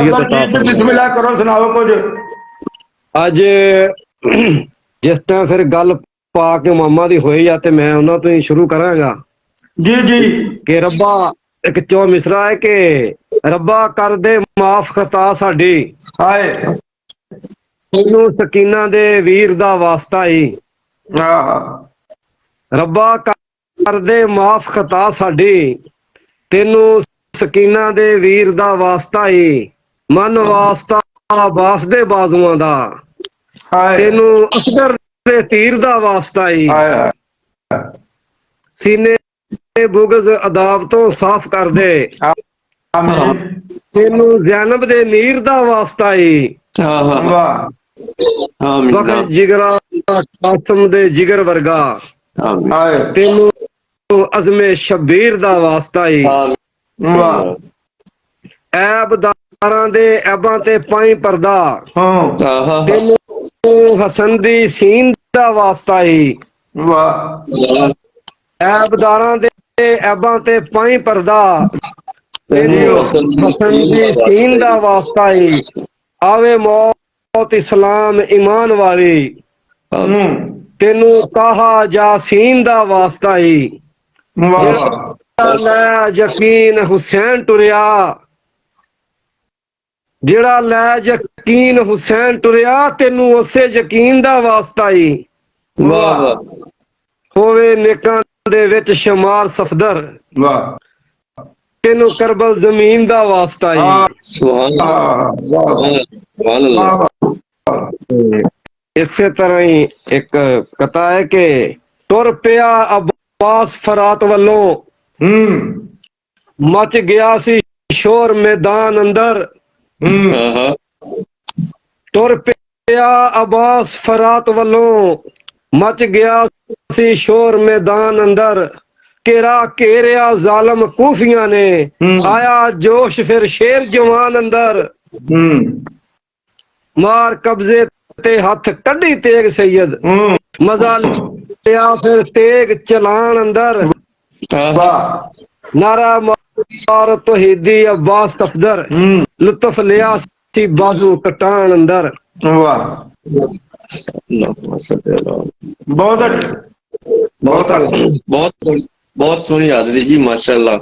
ਕਬੂਲੀਅਤ ਸਫਦਰ अता जी फरमाए। बिस्मिल्लाह करो, सुनाओ कुछ। ਅੱਜ ਜਿਸ ਤਰ੍ਹਾਂ ਫਿਰ ਗੱਲ ਪਾ ਕੇ ਮਾਮਾ ਦੀ ਹੋਈ ਆ ਤੇ ਮੈਂ ਉਹਨਾਂ ਤੋਂ ਹੀ ਸ਼ੁਰੂ ਕਰਾਂਗਾ जी जी। ਕਿ ਰੱਬਾ ਇੱਕ ਚੋ ਮਿਸਰਾ ਹੈ ਕਿ ਰੱਬਾ ਕਰ ਦੇ ਮਾਫ ਖਤਾ ਸਾਡੀ, हाय। ਤੈਨੂੰ ਸਕੀਨਾ ਦੇ ਵੀਰ ਦਾ ਵਾਸਤਾ ਹੀ। आहा। ਰੱਬਾ ਕਰ ਦੇ ਮਾਫ ਖਤਾ ਸਾਡੀ, ਤੈਨੂੰ ਸਕੀਨਾ ਦੇ ਵੀਰ ਦਾ ਵਾਸਤਾ ਹੀ। ਮਨ ਵਾਸਤਾ ਬਾਸ ਦੇ ਬਾਜ਼ੂਆਂ ਦਾ, हाय ਤੈਨੂੰ ਅਸਗਰ ਦੇ ਤੀਰ ਦਾ ਵਾਸਤਾ ਹੀ। हाय। ਸੀਨੇ ਬੁਗਜ਼ ਅਦਾਬ ਤੋਂ ਸਾਫ਼ ਕਰ ਦੇ, आमीन। ਤੈਨੂੰ ਜ਼ੈਨਬ ਦੇ ਨੀਰ ਦਾ ਵਾਸਤਾ ਹੀ। वाह। ਬਖਸ਼ ਜਿਗਰਾ ਕਾਸਮ ਦੇ ਜਿਗਰ ਵਰਗਾ, हाय। ਤੈਨੂੰ ਅਜ਼ਮੇ ਸ਼ਬੀਰ ਦਾ ਵਾਸਤਾ ਹੀ। वाह। ਐਬਦਾਰਾਂ ਦੇ ਐਬਾਂ ਤੇ ਪਾਈ ਪਰਦਾ, हाँ। ਤੈਨੂੰ ਹਸਨ ਦੀ ਸੀਨ ਦਾ ਵਾਸਤਾ ਹੀ। वाह। ਐਬਦਾਰਾਂ ਦੇ ਐਬਾਂ ਤੇ ਪਾਈ ਪਰਦਾ, ਤੈਨੂੰ ਹਸਨ ਦੀ ਸੀਨ ਦਾ ਵਾਸਤਾ ਹੀ। ਆਵੇ ਮੌਤ ਇਸਲਾਮ ਈਮਾਨ ਵਾਲੀ, ਤੈਨੂੰ ਕਾਹਾ ਜਾਸੀਨ ਦਾ ਵਾਸਤਾ ਹੀ। वाह। ਲੈ ਯਕੀਨ ਹੁਸੈਨ ਟੁਰਿਆ, ਜਿਹੜਾ ਲੈ ਯਕੀਨ ਹੁਸੈਨ ਟੁਰਿਆ, ਤੈਨੂੰ ਉਸੇ ਯਕੀਨ ਦਾ ਵਾਸਤਾ ਹੀ। वाह। ਹੋਵੇ ਨੇਕਾਂ ਦੇ ਵਿੱਚ ਸ਼ਮਾਰ ਸਫਦਰ, वाह। ਤੈਨੂੰ ਕਰਬਲ ਜ਼ਮੀਨ ਦਾ ਵਾਸਤਾ ਹੀ। ਇਸੇ ਤਰ੍ਹਾਂ ਹੀ ਇੱਕ ਕਥਾ ਹੈ ਕਿ ਤੁਰ ਪਿਆ ਅਬਾਸ ਫਰਾਤ ਵੱਲੋਂ, ਮਚ ਗਿਆ ਸੀ ਸ਼ੋਰ ਮੈਦਾਨ ਅੰਦਰ। ਤੁਰ ਪਿਆ ਅਬਾਸ ਫਰਾਤ ਵੱਲੋਂ, ਮਚ ਗਿਆ ਸੀ ਸ਼ੋਰ ਮੈਦਾਨ ਅੰਦਰ। ਘੇਰਾ ਘੇਰਿਆ ਜ਼ਾਲਮ ਕੂਫੀਆਂ ਨੇ, ਆਇਆ ਜੋਸ਼ ਫਿਰ ਸ਼ੇਰ ਜਵਾਨ ਅੰਦਰ। ਮਾਰ ਕਬਜ਼ੇ ਤੇ ਹੱਥ ਕੱਢੀ ਤੇਗ ਸੈयद, ਮਜ਼ਾ ਲਿਆ ਫਿਰ ਤੇਗ ਚਲਾਨ ਅੰਦਰ। ਨਾਰਾ ਮਾਰ ਤੌਹੀਦੀ ਅਬਾਸ ਸਫਦਰ, ਲੁਤਫ ਲਿਆ ਸੀ ਬਾਜ਼ੂ ਕਟਾਨ ਅੰਦਰ। वाह। बहुत बहुत बहुत सोहनी हाजरी जी, माशाअल्लाह।